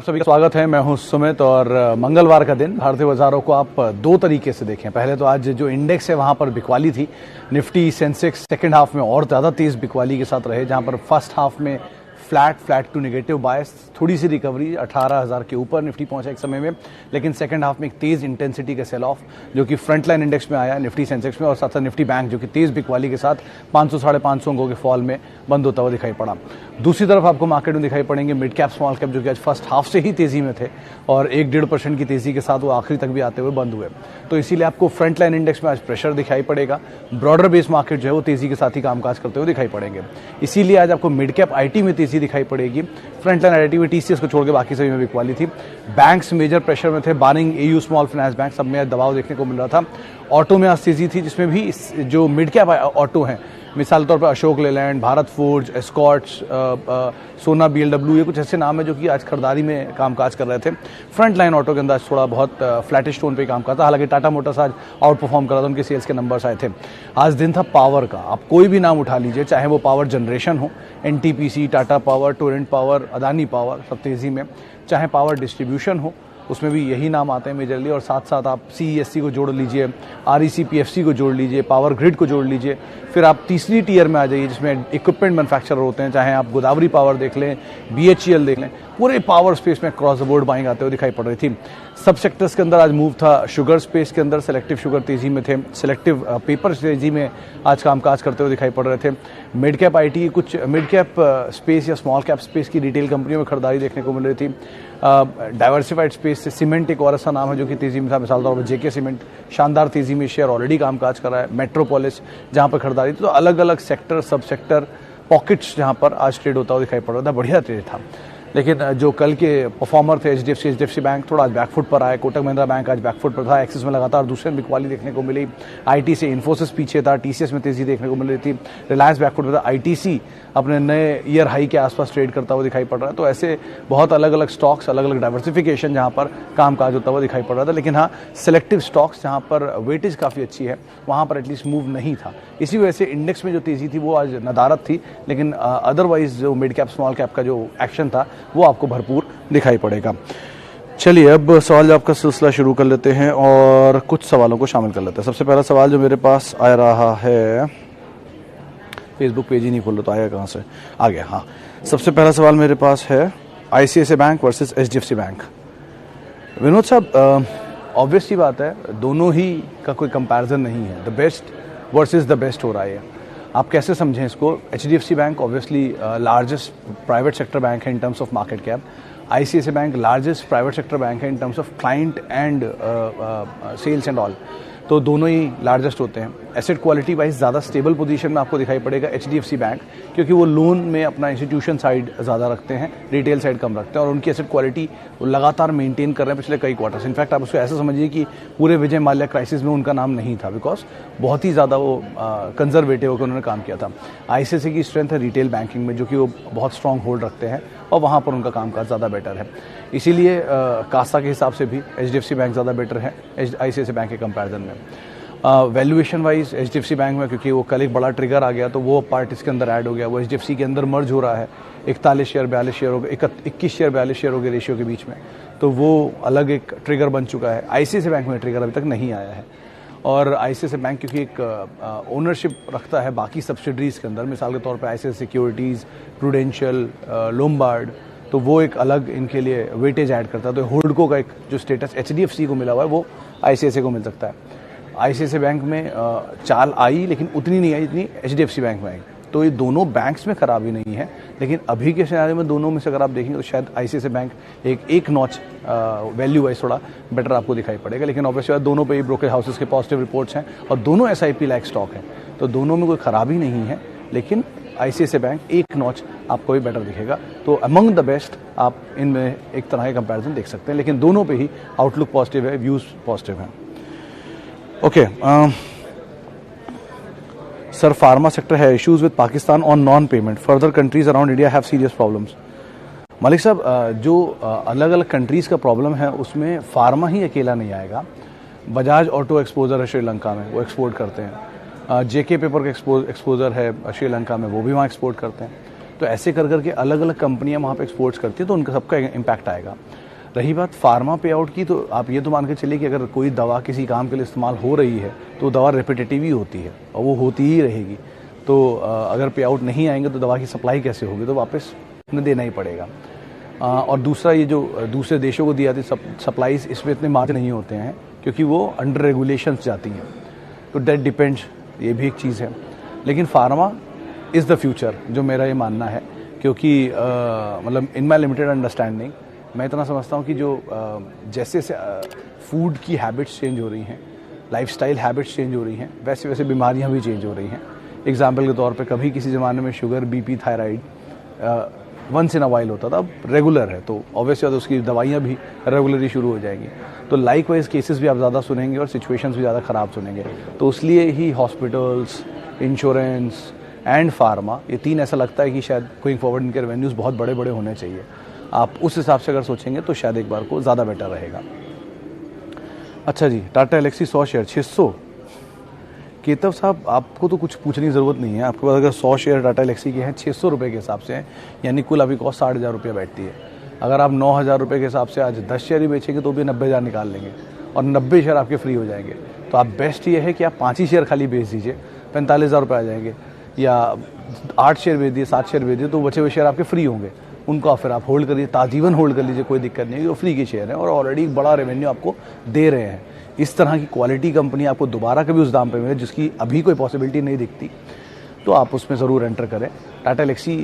सभी का स्वागत है। मैं हूं सुमित और मंगलवार का दिन भारतीय बाजारों को आप दो तरीके से देखें। पहले तो आज जो इंडेक्स है वहां पर बिकवाली थी। निफ्टी सेंसेक्स सेकंड हाफ में और ज़्यादा तेज़ बिकवाली के साथ रहे, जहां पर फर्स्ट हाफ में फ्लैट टू नेगेटिव बायस, थोड़ी सी रिकवरी 18,000 के ऊपर निफ्टी पहुंचा एक समय में, लेकिन सेकंड हाफ में एक तेज़ इंटेंसिटी का सेल ऑफ जो कि फ्रंट लाइन इंडेक्स में आया, निफ्टी सेंसेक्स में, और साथ साथ निफ्टी बैंक जो कि तेज़ बिकवाली के साथ 500-550 अंकों के फॉल में बंद होता हुआ दिखाई पड़ा। दूसरी तरफ आपको मार्केट में दिखाई पड़ेंगे मिड कैप स्मॉल कैप जो कि आज फर्स्ट हाफ से ही तेज़ी में थे और 1-1.5% की तेज़ी के साथ वो आखिरी तक भी आते हुए बंद हुए। तो इसीलिए आपको फ्रंट लाइन इंडेक्स में आज प्रेशर दिखाई पड़ेगा। ब्रॉडर बेस मार्केट जो है वो तेज़ी के साथ ही कामकाज करते हुए दिखाई पड़ेंगे। इसीलिए आज आपको मिड कैप आईटी में तेज़ी दिखाई पड़ेगी। फ्रंट लाइन आईटी में टीसीएस को छोड़ के बाकी सभी में बिकवाली थी। बैंक्स मेजर प्रेशर में थे, बारिंग एयू स्मॉल फाइनेंस बैंक, सब में दबाव देखने को मिल रहा था। ऑटो में आज तेज़ी थी, जिसमें भी जो मिड कैप ऑटो हैं, मिसाल के तौर पर अशोक लेलैंड, भारत फोर्ज, एस्कॉर्ट्स, सोना बीएलडब्ल्यू, ये कुछ ऐसे नाम है जो कि आज खरीदारी में कामकाज कर रहे थे। फ्रंट लाइन ऑटो के अंदर थोड़ा बहुत फ्लैटिश टोन पे काम करता, हालांकि टाटा मोटर्स आज आउट परफॉर्म कर रहा था, उनके सेल्स के नंबर्स आए थे। आज दिन था पावर का। आप कोई भी नाम उठा लीजिए, चाहे वो पावर जनरेशन हो, NTPC, Tata power, Torrent power, Adani power, सब तेज़ी में, चाहे पावर डिस्ट्रीब्यूशन हो, उसमें भी यही नाम आते हैं मेजरली, और साथ साथ आप सीईएससी को जोड़ लीजिए, आरईसी पीएफसी को जोड़ लीजिए, पावर ग्रिड को जोड़ लीजिए, फिर आप तीसरी टीयर में आ जाइए जिसमें इक्विपमेंट मैन्युफैक्चरर होते हैं, चाहे आप गोदावरी पावर देख लें, बीएचईएल देख लें, पूरे पावर स्पेस में क्रॉस द बोर्ड बाइंग आते हुए दिखाई पड़ रही थी। सब सेक्टर्स के अंदर आज मूव था। शुगर स्पेस के अंदर सिलेक्टिव शुगर तेजी में थे, सिलेक्टिव पेपर तेजी में आज कामकाज करते हुए दिखाई पड़ रहे थे। मिड कैप आईटी, कुछ मिड कैप स्पेस या स्मॉल कैप स्पेस की रिटेल कंपनियों में खरीदारी देखने को मिल रही थी। डाइवर्सिफाइड स्पेस से सीमेंट एक और ऐसा नाम है जो कि तेजी में था, मिसाल तौर पर जेके सीमेंट शानदार तेजी में शेयर ऑलरेडी कामकाज कर रहा है। मेट्रोपोलिस जहां पर खरीदारी थी, तो अलग अलग सेक्टर, सब सेक्टर, पॉकेट्स जहां पर आज ट्रेड होता हुआ दिखाई पड़ रहा था, बढ़िया ट्रेड था। लेकिन जो कल के परफॉर्मर थे एचडीएफसी बैंक थोड़ा आज बैकफुट पर आए, कोटक महिंद्रा बैंक आज बैकफुट पर था, एक्सिस में लगातार दूसरे में बिकवाली देखने को मिली। आईटी से इन्फोसिस पीछे था, टीसीएस में तेजी देखने को मिल रही थी, रिलायंस बैकफुट पर था, आईटीसी अपने नए ईयर हाई के आसपास ट्रेड करता हुआ दिखाई पड़ रहा है। तो ऐसे बहुत अलग अलग स्टॉक्स, अलग अलग डाइवर्सिफिकेशन जहां पर कामकाज होता हुआ दिखाई पड़ रहा था। लेकिन हाँ, सिलेक्टिव स्टॉक्स जहां पर वेटेज काफ़ी अच्छी है वहां पर एटलीस्ट मूव नहीं था। इसी वजह से इंडेक्स में जो तेजी थी वो आज नदारत थी, लेकिन अदरवाइज जो मिड कैप स्मॉल कैप का जो एक्शन था वो आपको भरपूर दिखाई पड़ेगा। चलिए अब सवाल जवाब का सिलसिला शुरू कर लेते हैं और कुछ सवालों को शामिल कर लेते हैं। सबसे पहला सवाल जो मेरे पास आ रहा है, फेसबुक पेज ही नहीं खोल रहा तो आएगा कहाँ से, आ गया। हाँ, सबसे पहला सवाल मेरे पास है ICICI bank versus HDFC bank. Vinod साहब, ऑब्वियसली बात है, दोनों ही का कोई कंपैरिजन नहीं है, the best versus the best हो रहा है। आप कैसे समझें इसको? HDFC bank obviously largest private sector bank है in terms of market cap. ICICI bank largest private sector bank है in terms of client and sales and all, तो दोनों ही लार्जेस्ट होते हैं। एसेट क्वालिटी वाइज ज़्यादा स्टेबल पोजीशन में आपको दिखाई पड़ेगा एचडीएफसी बैंक, क्योंकि वो लोन में अपना इंस्टीट्यूशन साइड ज़्यादा रखते हैं, रिटेल साइड कम रखते हैं, और उनकी एसेट क्वालिटी लगातार मेंटेन कर रहे हैं पिछले कई क्वार्टर्स। इनफैक्ट आप उसको ऐसा समझिए कि पूरे विजय माल्या क्राइसिस में उनका नाम नहीं था, बिकॉज बहुत ही ज़्यादा वो कंजर्वेटिव होकर उन्होंने काम किया था। आईसीआईसीआई की स्ट्रेंथ है रिटेल बैंकिंग में, जो कि वो बहुत स्ट्रॉन्ग होल्ड रखते हैं और वहाँ पर उनका कामकाज ज़्यादा बेटर है। इसीलिए कासा के हिसाब से भी एचडीएफसी बैंक ज़्यादा बेटर है आईसीआईसीआई बैंक के कंपैरिजन में। वैल्यूएशन वाइज एचडीएफसी बैंक में, क्योंकि वो कल एक बड़ा ट्रिगर आ गया तो वो पार्ट इसके अंदर ऐड हो गया, वो एचडीएफसी के अंदर मर्ज हो रहा है। 41 शेयर 42 शेयर हो गए, 21 शेयर 42 शेयर हो गए रेशियो के बीच में, तो वो अलग एक ट्रिगर बन चुका है। आईसीआईसीआई बैंक में ट्रिगर अभी तक नहीं आया है, और आईसीआईसीआई बैंक क्योंकि एक ओनरशिप रखता है बाकी सब्सिडरीज के अंदर, मिसाल के तौर पर आईसीआईसीआई सिक्योरिटीज़, प्रूडेंशियल, लोम्बार्ड, तो वो एक अलग इनके लिए वेटेज ऐड करता है। तो होल्डको का एक जो स्टेटस एचडीएफसी को मिला हुआ है वो आईसीआईसीआई को मिल सकता है। आईसीआईसीआई बैंक में चाल आई, लेकिन उतनी नहीं आई जितनी एचडीएफसी बैंक में आई। तो ये दोनों बैंक्स में खराबी नहीं है, लेकिन अभी के सिनेरियो में दोनों में से अगर आप देखेंगे तो शायद आईसीआईसीआई बैंक एक नॉच वैल्यू वाइज थोड़ा बेटर आपको दिखाई पड़ेगा। लेकिन ऑब्वियसली दोनों पे ही ब्रोकर हाउसेस के पॉजिटिव रिपोर्ट्स हैं और दोनों एसआईपी लाइक स्टॉक है, तो दोनों में कोई खराबी नहीं है, लेकिन आईसीआईसीआई बैंक एक नॉच आपको भी बेटर दिखेगा। तो अमंग द बेस्ट आप इनमें एक तरह के कंपैरिजन देख सकते हैं, लेकिन दोनों पे ही आउटलुक पॉजिटिव है, व्यूज़ पॉजिटिव हैं। ओके, सर, फार्मा सेक्टर है issues with Pakistan on non payment, further countries around India have serious problems. Malik साहब, जो अलग अलग कंट्रीज़ का प्रॉब्लम है उसमें फार्मा ही अकेला नहीं आएगा। बजाज ऑटो एक्सपोजर है श्रीलंका में, वो एक्सपोर्ट करते हैं। जेके पेपर का एक्सपोजर है श्रीलंका में, वो भी वहाँ एक्सपोर्ट करते हैं। तो ऐसे कर करके अलग अलग कंपनियां वहाँ पे एक्सपोर्ट्स करती हैं, तो उनका सबका इम्पैक्ट आएगा। रही बात फार्मा पे आउट की, तो आप ये तो मान के चलिए कि अगर कोई दवा किसी काम के लिए इस्तेमाल हो रही है तो दवा रिपीटेटिव ही होती है और वो होती ही रहेगी। तो अगर पे आउट नहीं आएंगे तो दवा की सप्लाई कैसे होगी, तो वापस उन्हें देना ही पड़ेगा। और दूसरा, ये जो दूसरे देशों को दी जाती सप्लाईज, इसमें इतने मार्जिन नहीं होते हैं क्योंकि वो अंडर रेगुलेशंस जाती हैं, तो दैट डिपेंड्स, ये भी एक चीज़ है। लेकिन फार्मा इज़ द फ्यूचर, जो मेरा ये मानना है, क्योंकि मतलब इन माई लिमिटेड अंडरस्टैंडिंग मैं इतना समझता हूँ कि जो जैसे फूड की हैबिट्स चेंज हो रही हैं, लाइफस्टाइल हैबिट्स चेंज हो रही हैं, वैसे वैसे बीमारियाँ भी चेंज हो रही हैं। एग्जाम्पल के तौर पे कभी किसी ज़माने में sugar, BP, thyroid once in a while होता था, अब रेगुलर है, तो ऑब्वियसली उसकी दवाइयाँ भी रेगुलरली शुरू हो जाएंगी। तो लाइक वाइज केसेस भी आप ज़्यादा सुनेंगे और सिचुएशंस भी ज़्यादा ख़राब सुनेंगे। तो इसलिए ही हॉस्पिटल्स, इंश्योरेंस एंड फार्मा, ये तीन ऐसा लगता है कि शायद गोइंग फॉरवर्ड इनके रेवेन्यूज़ बहुत बड़े बड़े होने चाहिए। आप उस हिसाब से अगर सोचेंगे तो शायद एक बार को ज़्यादा बेटर रहेगा। अच्छा जी, टाटा एलेक्सी 100 शेयर 600। केतव साहब, आपको तो कुछ पूछने की ज़रूरत नहीं है, आपके पास अगर 100 शेयर टाटा एलेक्सी के हैं 600 रुपये के हिसाब से हैं, यानी कुल अभी कॉस्ट 60,000 रुपये बैठती है। अगर आप 9,000 रुपये के हिसाब से आज 10 शेयर ही बेचेंगे तो भी 90,000 निकाल लेंगे और 90 शेयर आपके फ्री हो जाएंगे। तो आप बेस्ट ये है कि आप 5 ही शेयर खाली बेच दीजिए, 45,000 रुपये आ जाएंगे, या 8 शेयर बेच दिए, 7 शेयर बेच दिए, तो बचे हुए शेयर आपके फ्री होंगे। उनको फिर आप होल्ड करिए, ताजीवन होल्ड कर लीजिए, कोई दिक्कत नहीं है, वो फ्री के शेयर हैं और ऑलरेडी बड़ा रेवेन्यू आपको दे रहे हैं। इस तरह की क्वालिटी कंपनी आपको दोबारा कभी उस दाम पे मिले जिसकी अभी कोई पॉसिबिलिटी नहीं दिखती, तो आप उसमें ज़रूर एंटर करें। टाटा एलेक्सी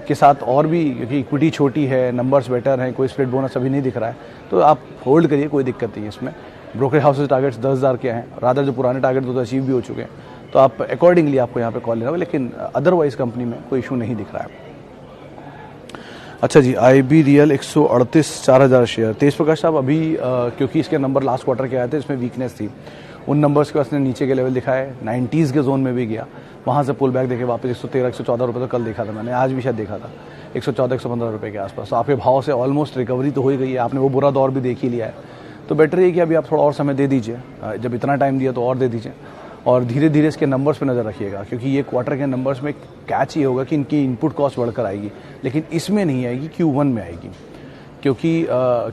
के साथ और भी, क्योंकि इक्विटी छोटी है, नंबर्स बेटर हैं, कोई स्प्लिट बोनस अभी नहीं दिख रहा है, तो आप होल्ड करिए, कोई दिक्कत नहीं है इसमें। ब्रोकरेज हाउसेज टारगेट्स 10,000 के हैं, रादर जो पुराने टारगेट तो अचीव भी हो चुके हैं, तो आप अकॉर्डिंगली आपको यहाँ पे कॉल लेना होगा, लेकिन अदरवाइज कंपनी में कोई इशू नहीं दिख रहा है। अच्छा जी, IB रियल 138 4,000 शेयर। तेज प्रकाश साहब, अभी क्योंकि इसके नंबर लास्ट क्वार्टर के आए थे, इसमें वीकनेस थी, उन नंबर्स के उसने नीचे के लेवल दिखाए, 90s के जोन में भी गया, वहाँ से पुल बैक देखे वापस 113 114 रुपये तो कल देखा था मैंने, आज भी शायद देखा था 114 115 रुपये के आसपास। तो आपके भाव से ऑलमोस्ट रिकवरी तो हो ही गई है, आपने वो बुरा दौर भी देख ही लिया है, तो बेटर है कि अभी आप थोड़ा और समय दे दीजिए, जब इतना टाइम दिया तो और दे दीजिए, और धीरे धीरे इसके नंबर्स पे नज़र रखिएगा, क्योंकि ये क्वार्टर के नंबर्स में कैच ये होगा कि इनकी इनपुट कॉस्ट बढ़कर आएगी, लेकिन इसमें नहीं आएगी, Q1 में आएगी, क्योंकि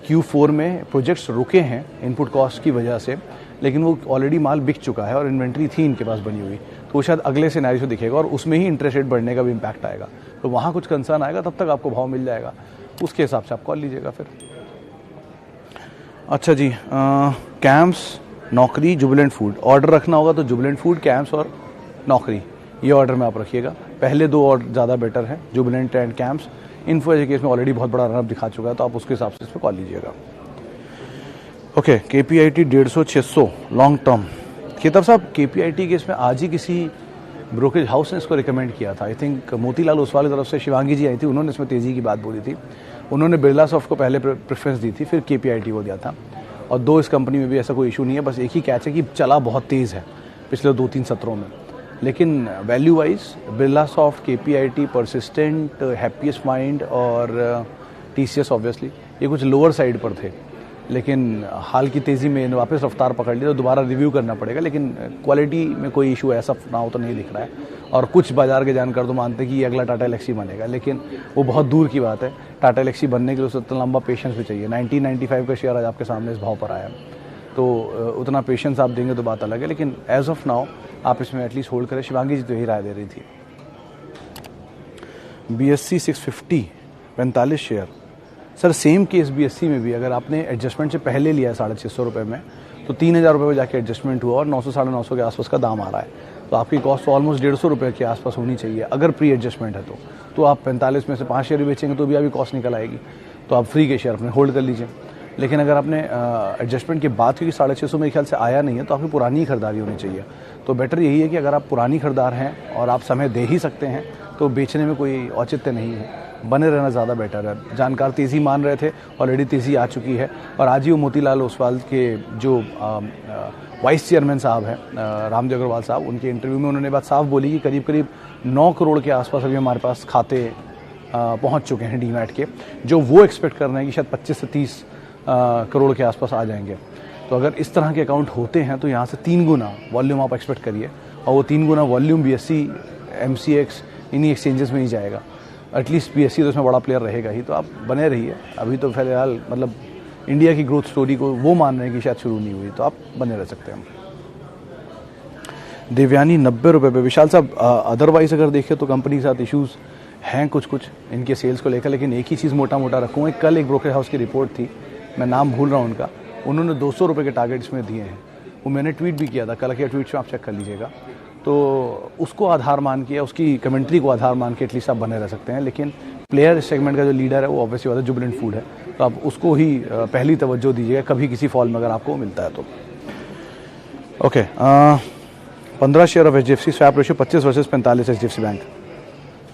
Q4 में प्रोजेक्ट्स रुके हैं इनपुट कॉस्ट की वजह से, लेकिन वो ऑलरेडी माल बिक चुका है और इन्वेंट्री थी इनके पास बनी हुई, तो वो शायद अगले सिनेरियो से दिखेगा और उसमें ही इंटरेस्ट रेट बढ़ने का भी इम्पैक्ट आएगा, तो वहाँ कुछ कंसर्न आएगा, तब तक आपको भाव मिल जाएगा, उसके हिसाब से आप कॉल लीजिएगा फिर। अच्छा जी, कैम्प्स, नौकरी, जुबिलेंट फूड, ऑर्डर रखना होगा तो जुबिलेंट फूड, कैम्प्स और नौकरी, ये ऑर्डर में आप रखिएगा। पहले दो और ज़्यादा बेटर है, Jubilant and camps. Info Edge case में ऑलरेडी बहुत बड़ा रनअप दिखा चुका है, तो आप उसके हिसाब से इस पर कॉल लीजिएगा। Okay, KPIT 150 600 long term. Ketav sahab, KPIT के इसमें आज ही किसी ब्रोकरेज हाउस ने इसको रिकमेंड किया था, आई थिंक मोतीलाल ओसवाल की तरफ से शिवांगी जी आई थी, उन्होंने इसमें तेज़ी की बात बोली थी, उन्होंने बिरला सॉफ्ट को पहले प्रेफरेंस दी थी, फिर KPIT को दिया था, और दो इस कंपनी में भी ऐसा कोई इशू नहीं है, बस एक ही कैच है कि चला बहुत तेज़ है पिछले 2-3 सत्रों में, लेकिन value wise Birla soft, KPIT, persistent, happiest mind और TCS ऑब्वियसली ये कुछ लोअर साइड पर थे, लेकिन हाल की तेज़ी में वापस रफ्तार पकड़ ली, तो दोबारा रिव्यू करना पड़ेगा, लेकिन क्वालिटी में कोई इशू ऐसा ना हो तो नहीं दिख रहा है, और कुछ बाजार के जानकार तो मानते हैं कि ये अगला टाटा एलेक्सी बनेगा, लेकिन वो बहुत दूर की बात है। टाटा एलेक्सी बनने के लिए उससे इतना लंबा पेशेंस भी चाहिए। 1995 का शेयर आज आपके सामने इस भाव पर आया, तो उतना पेशेंस आप देंगे तो बात अलग है, लेकिन एज ऑफ नाउ आप इसमें एटलीस्ट होल्ड करें। शिवांगी जी तो यही राय दे रही थी। BSE 650 45 share. Sir same case BSE में भी अगर आपने एडजस्टमेंट से पहले लिया है 650 रुपये में, तो 3,000 रुपये में जाके एडजस्टमेंट हुआ और 900 950 के आसपास का दाम आ रहा है, तो आपकी कॉस्ट ऑलमोस्ट 150 रुपये के आसपास होनी चाहिए अगर प्री एडजस्टमेंट है तो आप 45 में से 5 शेयर बेचेंगे तो भी अभी कॉस्ट निकल आएगी, तो आप फ्री के शेयर अपने होल्ड कर लीजिए। लेकिन अगर आपने एडजस्टमेंट के बाद, क्योंकि 650 मेरे ख्याल से आया नहीं है, तो आपकी पुरानी खरीदारी होनी चाहिए। तो बेटर यही है कि अगर आप पुरानी खरीदार हैं और आप समय दे ही सकते हैं तो बेचने में कोई औचित्य नहीं है, बने रहना ज़्यादा बेटर है। जानकार तेज़ी मान रहे थे, ऑलरेडी तेज़ी आ चुकी है, और आज ही वो मोतीलाल ओसवाल के जो वाइस चेयरमैन साहब हैं रामदेव अग्रवाल साहब, उनके इंटरव्यू में उन्होंने बात साफ बोली कि करीब करीब 9 करोड़ के आसपास अभी हमारे पास खाते पहुंच चुके हैं डीमैट के, जो वो एक्सपेक्ट कर रहे हैं कि शायद 25 से 30 करोड़ के आसपास आ जाएंगे। तो अगर इस तरह के अकाउंट होते हैं तो यहाँ से 3 गुना वॉल्यूम आप एक्सपेक्ट करिए, और वो 3 गुना वॉल्यूम BSE MCX इन्हीं एक्सचेंजेस में ही जाएगा। एटलीस्ट PSU तो इसमें बड़ा प्लेयर रहेगा ही, तो आप बने रहिए। अभी तो फिलहाल मतलब इंडिया की ग्रोथ स्टोरी को वो मान रहे हैं कि शायद शुरू नहीं हुई, तो आप बने रह सकते हैं। देवयानी 90 रुपये पे। विशाल साहब, अदरवाइज अगर देखें तो कंपनी के साथ इश्यूज़ हैं कुछ इनके सेल्स को लेकर, लेकिन एक ही चीज़ मोटा मोटा रखूँगा। कल एक ब्रोकर हाउस की रिपोर्ट थी, मैं नाम भूल रहा हूँ उनका, उन्होंने 200 रुपये के टारगेट इसमें दिए हैं। वो मैंने ट्वीट भी किया था, कल के ट्वीट में आप चेक कर लीजिएगा। तो उसको आधार मान के, उसकी कमेंट्री को आधार मान के एटलीस्ट आप बने रह सकते हैं। लेकिन प्लेयर सेगमेंट का जो लीडर है वो ऑब्वियसली बात है जुबिलेंट फूड है, तो आप उसको ही पहली तवज्जो दीजिएगा कभी किसी फॉल में अगर आपको मिलता है तो। Okay, 15 share of HDFC, swap ratio 25 versus 45 HDFC bank.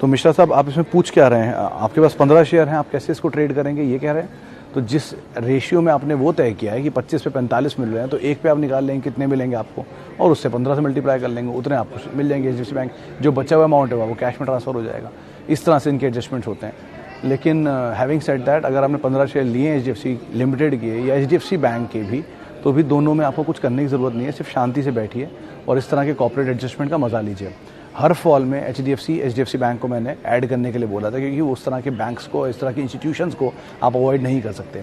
तो मिश्रा साहब, आप इसमें पूछ क्या रहे हैं? आपके पास 15 शेयर हैं, आप कैसे इसको ट्रेड करेंगे ये कह रहे हैं? तो जिस रेशियो में आपने वो तय किया है कि 25 पे 45 मिल रहे हैं, तो एक पे आप निकाल लेंगे कितने मिलेंगे आपको, और उससे 15 से मल्टीप्लाई कर लेंगे, उतने आपको मिल जाएंगे HDFC बैंक। जो बचा हुआ अमाउंट है वो कैश में ट्रांसफर हो जाएगा। इस तरह से इनके एडजस्टमेंट्स होते हैं। लेकिन हैविंग सेड दैट, अगर आपने 15 शेयर लिए HDFC लिमिटेड के या HDFC बैंक के भी, तो भी दोनों में आपको कुछ करने की ज़रूरत नहीं है। सिर्फ शांति से बैठिए और इस तरह के कॉर्पोरेट एडजस्टमेंट का मजा लीजिए। हर फॉल में HDFC बैंक को मैंने ऐड करने के लिए बोला था, क्योंकि उस तरह के बैंक्स को, इस तरह के इंस्टीट्यूशंस को आप अवॉइड नहीं कर सकते।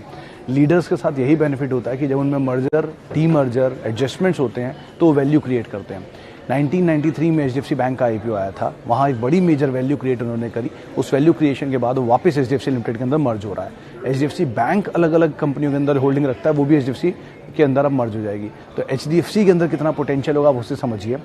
लीडर्स के साथ यही बेनिफिट होता है कि जब उनमें मर्जर, डी मर्जर, एडजस्टमेंट्स होते हैं तो वो वैल्यू क्रिएट करते हैं। 1993 में HDFC बैंक का IPO आया था, वहाँ एक बड़ी मेजर वैल्यू क्रिएट उन्होंने करी। उस वैल्यू क्रिएशन के बाद वो वापस HDFC लिमिटेड के अंदर मर्ज हो रहा है। HDFC बैंक अलग अलग कंपनियों के अंदर होल्डिंग रखता है, वो भी HDFC के अंदर अब मर्ज हो जाएगी। तो HDFC के अंदर कितना पोटेंशियल होगा आप उससे समझिए।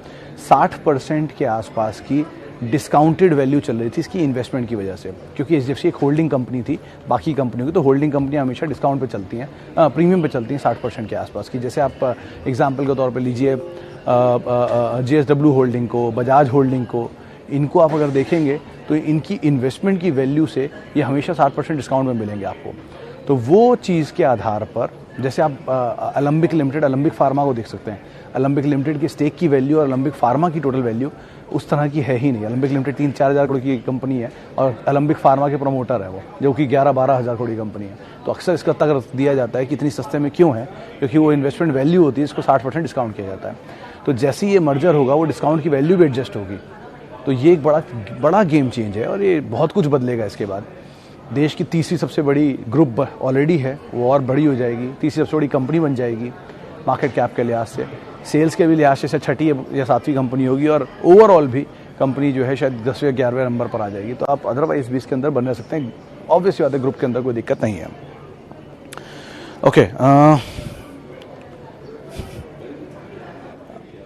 60% के आसपास की डिस्काउंटेड वैल्यू चल रही थी इसकी इन्वेस्टमेंट की वजह से, क्योंकि HDFC एक होल्डिंग कंपनी थी बाकी कंपनियों की। तो होल्डिंग कंपनियां हमेशा डिस्काउंट पे चलती हैं, प्रीमियम पे चलती हैं 60% के आसपास की। जैसे आप एग्जांपल के तौर पे लीजिए JSW होल्डिंग को, बजाज होल्डिंग को, इनको आप अगर देखेंगे तो इनकी इन्वेस्टमेंट की वैल्यू से ये हमेशा 60% डिस्काउंट में मिलेंगे आपको। तो वो चीज़ के आधार पर, जैसे आप अलम्बिक लिमिटेड, अलम्बिक फार्मा को देख सकते हैं। अलम्बिक लिमिटेड की स्टेक की वैल्यू और अलम्बिक फार्मा की टोटल वैल्यू उस तरह की है ही नहीं। अलम्बिक लिमिटेड 3-4 हज़ार करोड़ की कंपनी है और अलम्बिक फार्मा के प्रमोटर है वो, जो कि 11-12 हज़ार करोड़ की कंपनी है। तो अक्सर इसका तक दिया जाता है कि इतनी सस्ते में क्यों है, क्योंकि वो इन्वेस्टमेंट वैल्यू होती है, इसको 60% डिस्काउंट किया जाता है। तो जैसे ही ये मर्जर होगा वो डिस्काउंट की वैल्यू भी एडजस्ट होगी। तो ये एक बड़ा गेम चेंज है और ये बहुत कुछ बदलेगा इसके बाद। देश की तीसरी सबसे बड़ी ग्रुप ऑलरेडी है, वो और बड़ी हो जाएगी, तीसरी सबसे बड़ी कंपनी बन जाएगी मार्केट कैप के लिहाज से, सेल्स के भी लिहाज से छठी या सातवीं कंपनी होगी, और ओवरऑल भी कंपनी जो है शायद 10वें या 11वें नंबर पर आ जाएगी। तो आप अदरवाइज भी इसके अंदर बन रह सकते हैं। ऑब्वियसली बात है, ग्रुप के अंदर कोई दिक्कत नहीं है। ओके,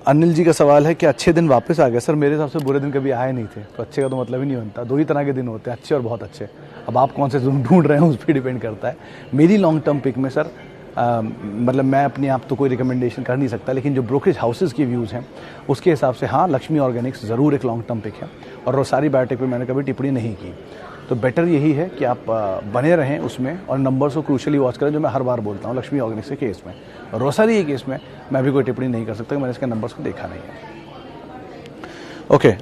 अनिल जी का सवाल है कि अच्छे दिन वापस आ गए। सर मेरे हिसाब से बुरे दिन कभी आए नहीं थे, तो अच्छे का तो मतलब ही नहीं बनता। दो ही तरह के दिन होते हैं, अच्छे और बहुत अच्छे। अब आप कौन से ढूंढ रहे हैं उस पर डिपेंड करता है। मेरी लॉन्ग टर्म पिक में सर मतलब मैं अपने आप तो कोई रिकमेंडेशन कर नहीं सकता, लेकिन जो ब्रोकरेज हाउसेज के व्यूज़ हैं उसके हिसाब से हाँ, लक्ष्मी ऑर्गेनिक्स ज़रूर एक लॉन्ग टर्म पिक है, और रोसारी बायोटेक पे मैंने कभी टिप्पणी नहीं की। तो बेटर यही है कि आप बने रहें उसमें और नंबर्स को क्रूशली वॉच करें, जो मैं हर बार बोलता हूँ लक्ष्मी ऑर्गेनिक्स के केस में। रोसारी के केस में मैं भी कोई टिप्पणी नहीं कर सकता, मैंने इसके नंबर्स को देखा नहीं है। ओके,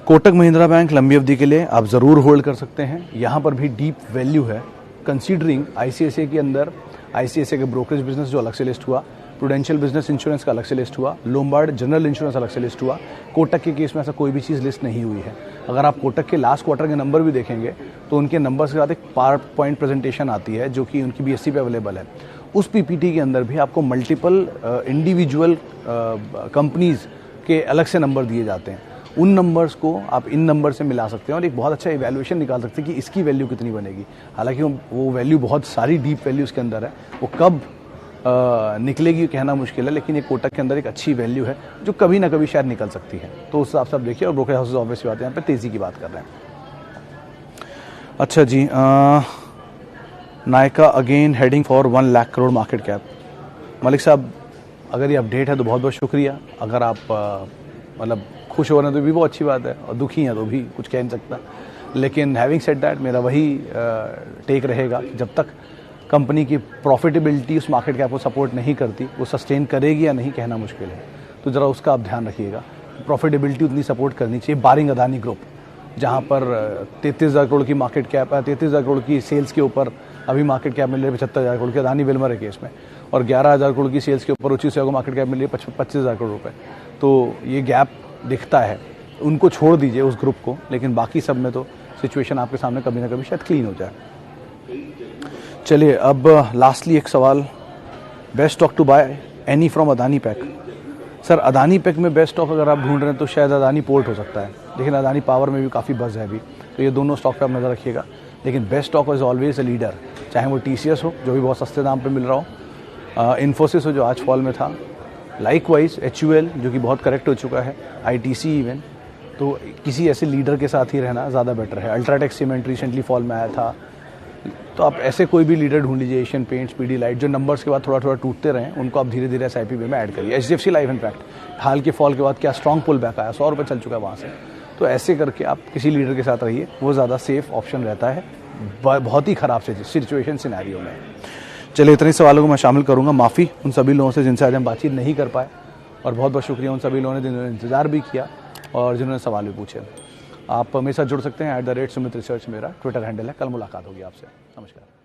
कोटक महिंद्रा बैंक लंबी अवधि के लिए आप ज़रूर होल्ड कर सकते हैं। यहाँ पर भी डीप वैल्यू है, कंसीडरिंग ICICI के अंदर ICICI के ब्रोकरेज बिजनेस जो अलग से लिस्ट हुआ, प्रूडेंशियल बिजनेस इंश्योरेंस का अलग से लिस्ट हुआ, लोम्बार्ड जनरल इंश्योरेंस अलग से लिस्ट हुआ। कोटक के केस में ऐसा कोई भी चीज़ लिस्ट नहीं हुई है। अगर आप कोटक के लास्ट क्वार्टर के नंबर भी देखेंगे तो उनके नंबर्स के साथ एक पावर पॉइंट प्रेजेंटेशन आती है जो कि उनकी BSE पे अवेलेबल है। उस PPT के अंदर भी आपको मल्टीपल इंडिविजुअल कंपनीज के अलग से नंबर दिए जाते हैं। उन नंबर्स को आप इन नंबर से मिला सकते हैं और एक बहुत अच्छा इवैल्यूएशन निकाल सकते हैं कि इसकी वैल्यू कितनी बनेगी। हालांकि वो वैल्यू बहुत सारी डीप वैल्यू उसके अंदर है, वो कब निकलेगी कहना मुश्किल है, लेकिन ये कोटक के अंदर एक अच्छी वैल्यू है जो कभी ना कभी शायद निकल सकती है। तो उस हिसाब से आप देखिए, और ब्रोकरेज हाउसेज ऑब्वियसली बात है, यहाँ पे तेज़ी की बात कर रहे हैं। अच्छा जी, Nykaa again heading for 1 lakh crore market cap. Malik sahab, अगर ये अपडेट है तो बहुत बहुत शुक्रिया। अगर आप मतलब खुश हो रहे हैं तो भी बहुत अच्छी बात है, और दुखी हैं तो भी कुछ कह नहीं सकता। लेकिन हैविंग सेड दैट, मेरा वही टेक रहेगा कि जब तक कंपनी की प्रॉफिटेबिलिटी उस मार्केट कैप को सपोर्ट नहीं करती, वो सस्टेन करेगी या नहीं कहना मुश्किल है। तो ज़रा उसका आप ध्यान रखिएगा। प्रॉफिटेबिलिटी उतनी सपोर्ट करनी चाहिए, बारिंग अदानी ग्रुप, जहाँ पर 33,000 करोड़ की मार्केट कैप है, 33,000 करोड़ की सेल्स के ऊपर अभी मार्केट कैप मिल रही है 75,000 करोड़ की, अदानी विल्मर है केस में, और 11,000 करोड़ की सेल्स के ऊपर उची से मार्केट कैप मिल रही है 25,000 करोड़ रुपये। तो ये गैप दिखता है उनको छोड़ दीजिए उस ग्रुप को, लेकिन बाकी सब में तो सिचुएशन आपके सामने कभी ना कभी शायद क्लीन हो जाए। चलिए अब लास्टली एक सवाल, best stock to buy any from Adani pack. Sir Adani pack में बेस्ट स्टॉक अगर आप ढूंढ रहे हैं तो शायद अदानी पोर्ट हो सकता है, लेकिन अदानी पावर में भी काफ़ी बज़ है अभी, तो ये दोनों स्टॉक पे आप नज़र रखिएगा। लेकिन best stock is always a leader, चाहे वो TCS हो जो भी बहुत सस्ते दाम पे मिल रहा हो, इन्फोसिस हो जो आज फॉल में था, लाइकवाइज HUL जो कि बहुत करेक्ट हो चुका है, ITC इवन, तो किसी ऐसे लीडर के साथ ही रहना ज़्यादा बेटर है। अल्ट्राटेक सीमेंट रिसेंटली फॉल में आया था, तो आप ऐसे कोई भी लीडर ढूंढ लीजिए, एशियन पेंट्स, पीडीलाइट, जो नंबर्स के बाद थोड़ा थोड़ा टूटते रहें, उनको आप धीरे धीरे SIP में ऐड करिए। HDFC लाइफ इनफैक्ट हाल के फॉल के बाद क्या स्ट्रॉन्ग पुल बैक आया, 100 रुपये चल चुका है वहाँ से, तो ऐसे करके आप किसी लीडर के साथ रहिए, वो ज़्यादा सेफ ऑप्शन रहता है बहुत ही ख़राब सिचुएशन सिनेरियो में। चलिए इतने सवालों को मैं शामिल करूँगा, माफ़ी उन सभी लोगों से जिनसे आज हम बातचीत नहीं कर पाए, और बहुत बहुत शुक्रिया उन सभी लोगों ने जिन्होंने इंतज़ार भी किया और जिन्होंने सवाल भी पूछे। आप मेरे साथ जुड़ सकते हैं @सुमित रिसर्च मेरा ट्विटर हैंडल है। कल मुलाकात होगी आपसे, नमस्कार।